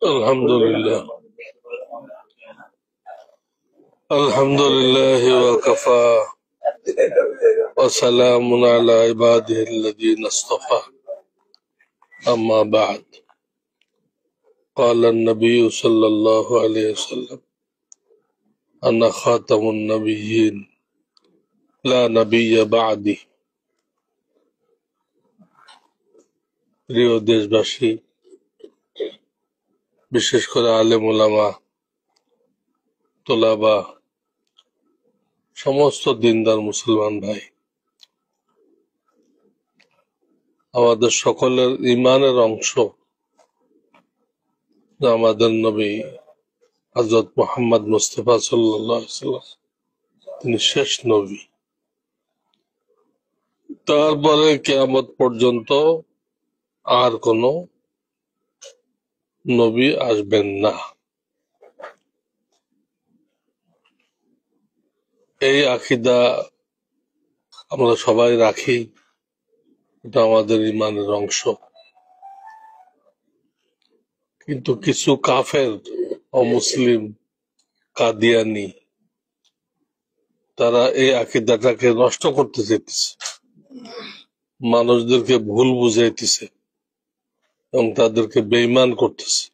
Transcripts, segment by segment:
Alhamdulillah. Alhamdulillah wa kafa wa salamun ala ibadihi alladhina istafa. Amma ba'd. Qala an-nabiy sallallahu alayhi wa sallam, ana khatamun nabiyyin la nabiyya ba'di. প্রিয় দেশবাসী, বিশেষ করে আলেম ওলামা, তোলাবা, সমস্ত দিনদার মুসলমান ভাই, আমাদের সকলের ইমানের অংশ যে আমাদের নবী হযরত মুহাম্মদ মুস্তাফা সাল্লাল্লাহু আলাইহি ওয়াসাল্লাম তিনি শেষ নবী। তারপরে কিয়ামত পর্যন্ত আর কোন নবী আসবেন না। এই আকীদা আমরা সবাই রাখি, এটা আমাদের ইমানের অংশ। কিন্তু কিছু কাফের অমুসলিম কাদিয়ানি তারা এই আকীদাটাকে নষ্ট করতে চাইতেছে, মানুষদেরকে ভুল বুঝাইতেছে এবং তাদেরকে বেঈমান করতেছে।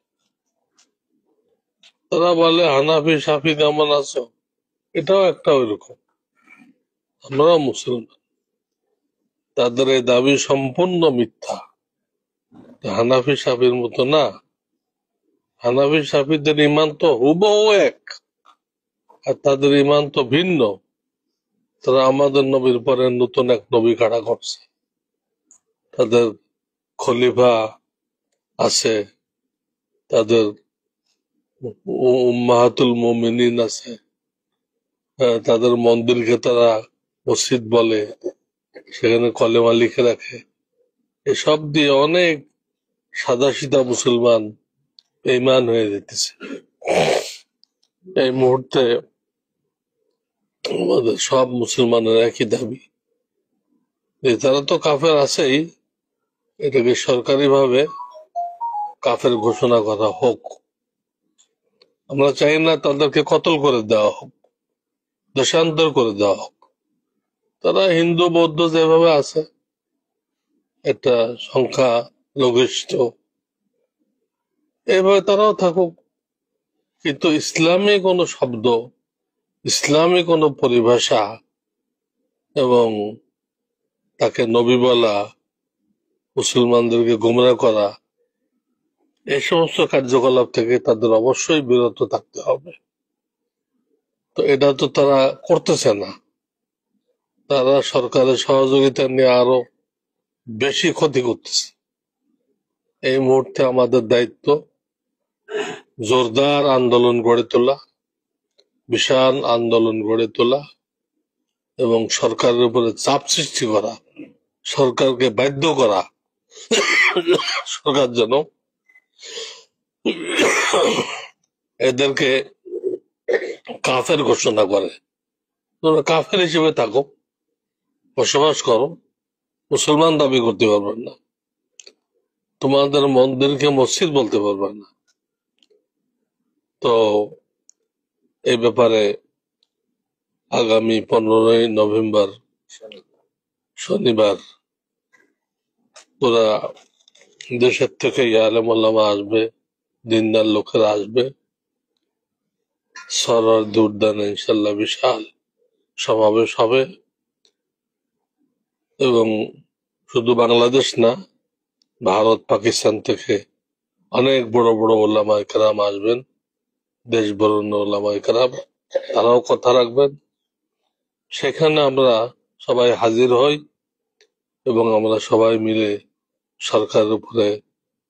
তারা বলে হানাফি শাফি কেমন আছো, এটাও একটা ওইরকম, আমরাও মুসলমান। তাদের এই দাবি সম্পূর্ণ মিথ্যা। হানাফি শাফির মতো না, হানাফি শাফিদের ইমান তো হুবহু এক, আর তাদের ইমান তো ভিন্ন। তারা আমাদের নবীর পরে নতুন এক নবী খাড়া করছে, তাদের খলিফা আছে, তাদের উম্মাহাতুল মুমিনিন আছে, তাদের মন্দিরকে তারা মসজিদ বলে, সেখানে কলেমা লিখে রাখে। এসব দিয়ে অনেক সাদাসিধা মুসলমান বেঈমান হয়ে যেতেছে। এই মুহূর্তে আমাদের সব মুসলমানের একই দাবি যে তারা তো কাফের আছেই, এটাকে সরকারিভাবে কাফের ঘোষণা করা হোক। আমরা চাই না তাদেরকে কতল করে দেওয়া হোক, দেশান্তর করে দেওয়া হোক। তারা হিন্দু বৌদ্ধ যেভাবে আছে, একটা সংখ্যা লঘিষ্ঠ, এইভাবে তারাও থাকুক। কিন্তু ইসলামী কোনো শব্দ, ইসলামী কোনো পরিভাষা এবং তাকে নবী বলা, মুসলমানদেরকে গোমরাহ করা, এই সমস্ত কার্যকলাপ থেকে তাদের অবশ্যই বিরত থাকতে হবে। তো এটা তো তারা করতেছে না, তারা সরকারের সহযোগিতা নিয়ে আরো বেশি ক্ষতি করতেছে। এই মুহূর্তে আমাদের দায়িত্ব জোরদার আন্দোলন গড়ে তোলা, বিশাল আন্দোলন গড়ে তোলা এবং সরকারের উপরে চাপ সৃষ্টি করা, সরকারকে বাধ্য করা সরকার যেন এদেরকে কাফের ঘোষণা করে। তোমরা কাফের হিসেবে থাকো, বসবাস করো, মুসলমান দাবি করতে পারবেন না, তোমাদের মন্দিরকে মসজিদ বলতে পারবেন না। তো এই ব্যাপারে আগামী 15ই নভেম্বর শনিবার পুরা দেশের থেকে আলেম ওলামা আসবে, দিনদার লোকেরা আসবে, সরার উদ্যানে ইনশাল্লাহ বিশাল সমাবেশ হবে। এবং শুধু বাংলাদেশ না, ভারত পাকিস্তান থেকে অনেক বড় বড় ওলামায়ে কেরাম আসবেন, দেশ বরেণ্য ওলামায়ে কেরাম, তারাও কথা রাখবেন। সেখানে আমরা সবাই হাজির হই এবং আমরা সবাই মিলে সরকারের উপরে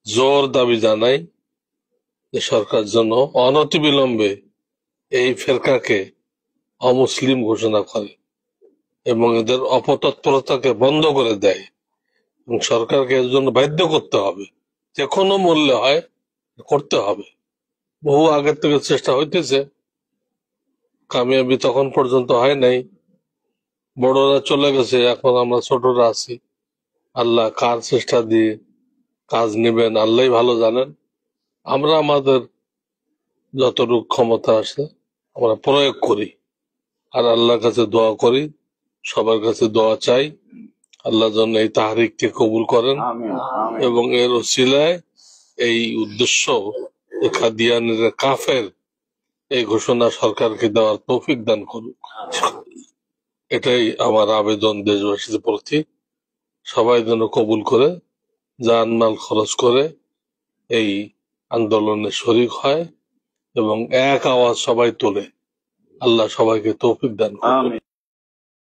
জোর দাবি জানাই যে সরকার যেন অনতিবিলম্বে এই ফেরকাকে অমুসলিম ঘোষণা করে এবং এদের অপতৎপরতাকে বন্ধ করে দেয়, এবং সরকারকে এর জন্য বাধ্য করতে হবে, যে কোনো মূল্যে হয় করতে হবে। বহু আগের থেকে চেষ্টা হইতেছে, কামিয়াবি তখন পর্যন্ত হয় নাই। বড়রা চলে গেছে, এখন আমরা ছোটরা আছি। আল্লাহ কার চেষ্টা দিয়ে কাজ নেবেন আল্লাহ ভালো জানেন। আমরা আমাদের যতটুকু ক্ষমতা আছে আমরা প্রয়োগ করি, আর আল্লাহর কাছে দোয়া করি, সবার কাছে দোয়া চাই আল্লাহ যেন এই তাহরিককে কবুল করেন এবং এর ওসিলায় এই উদ্দেশ্য কাদিয়ানিরা কাফের এই ঘোষণা সরকারকে দেওয়ার তৌফিক দান করুক। এটাই আমার আবেদন দেশবাসীদের প্রতি। সবাই যেন কবুল করে জানমাল খরচ করে এই আন্দোলনে শরিক হয় এবং এক আওয়াজ সবাই তোলে। আল্লাহ সবাইকে তৌফিক দান করুন।